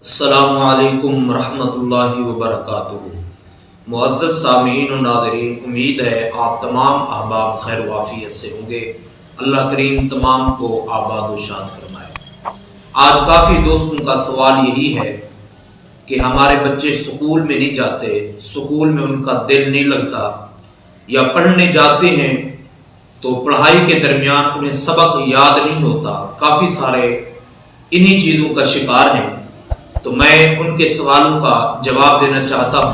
السلام علیکم ورحمۃ اللہ وبرکاتہ۔ معزز سامعین و ناظرین، امید ہے آپ تمام احباب خیر و عافیت سے ہوں گے۔ اللہ کریم تمام کو آباد و شاد فرمائے۔ آج کافی دوستوں کا سوال یہی ہے کہ ہمارے بچے سکول میں نہیں جاتے، سکول میں ان کا دل نہیں لگتا، یا پڑھنے جاتے ہیں تو پڑھائی کے درمیان انہیں سبق یاد نہیں ہوتا۔ کافی سارے انہی چیزوں کا شکار ہیں، تو میں ان کے سوالوں کا جواب دینا چاہتا ہوں،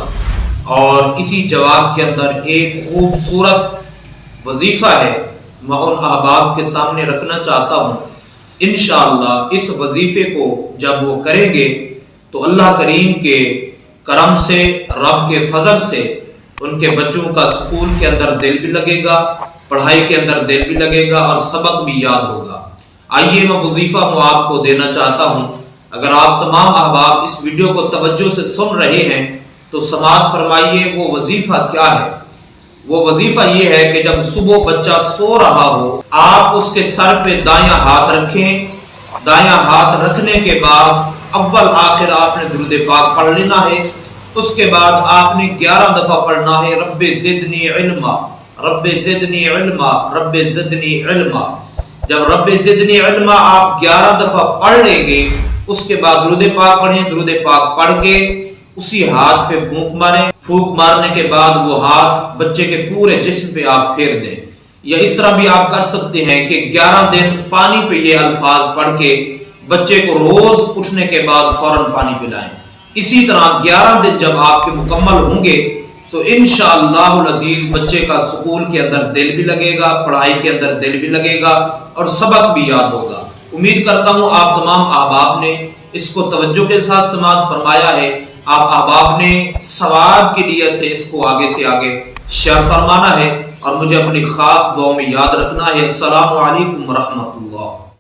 اور اسی جواب کے اندر ایک خوبصورت وظیفہ ہے، میں ان احباب کے سامنے رکھنا چاہتا ہوں۔ انشاءاللہ اس وظیفے کو جب وہ کریں گے تو اللہ کریم کے کرم سے، رب کے فضل سے ان کے بچوں کا سکول کے اندر دل بھی لگے گا، پڑھائی کے اندر دل بھی لگے گا، اور سبق بھی یاد ہوگا۔ آئیے میں وظیفہ آپ کو دینا چاہتا ہوں۔ اگر آپ تمام احباب اس ویڈیو کو توجہ سے سن رہے ہیں تو سماعت فرمائیے وہ وظیفہ کیا ہے۔ وہ وظیفہ یہ ہے کہ جب صبح بچہ سو رہا ہو، آپ اس کے سر پہ دایاں ہاتھ رکھیں۔ دایاں ہاتھ رکھنے کے بعد اول آخر آپ نے درود پاک پڑھ لینا ہے۔ اس کے بعد آپ نے 11 دفعہ پڑھنا ہے، رب زدنی علما، رب زدنی علما، رب زدنی علما۔ جب رب زدنی علما آپ 11 دفعہ پڑھ لیں گے، اس کے بعد درود پاک پڑھیں۔ درود پاک پڑھ کے اسی ہاتھ پہ پھونک ماریں۔ پھونک مارنے کے بعد وہ ہاتھ بچے کے پورے جسم پہ آپ پھیر دیں، یا اس طرح بھی آپ کر سکتے ہیں کہ 11 دن پانی پہ یہ الفاظ پڑھ کے بچے کو روز اٹھنے کے بعد فوراً پانی پلائیں۔ اسی طرح 11 دن جب آپ کے مکمل ہوں گے تو انشاءاللہ العزیز بچے کا سکول کے اندر دل بھی لگے گا، پڑھائی کے اندر دل بھی لگے گا، اور سبق بھی یاد ہوگا۔ امید کرتا ہوں آپ تمام احباب نے اس کو توجہ کے ساتھ سماعت فرمایا ہے۔ آپ احباب نے ثواب کے لیے سے اس کو آگے سے آگے شیئر فرمانا ہے، اور مجھے اپنی خاص دعاؤں میں یاد رکھنا ہے۔ السلام علیکم ورحمۃ اللہ۔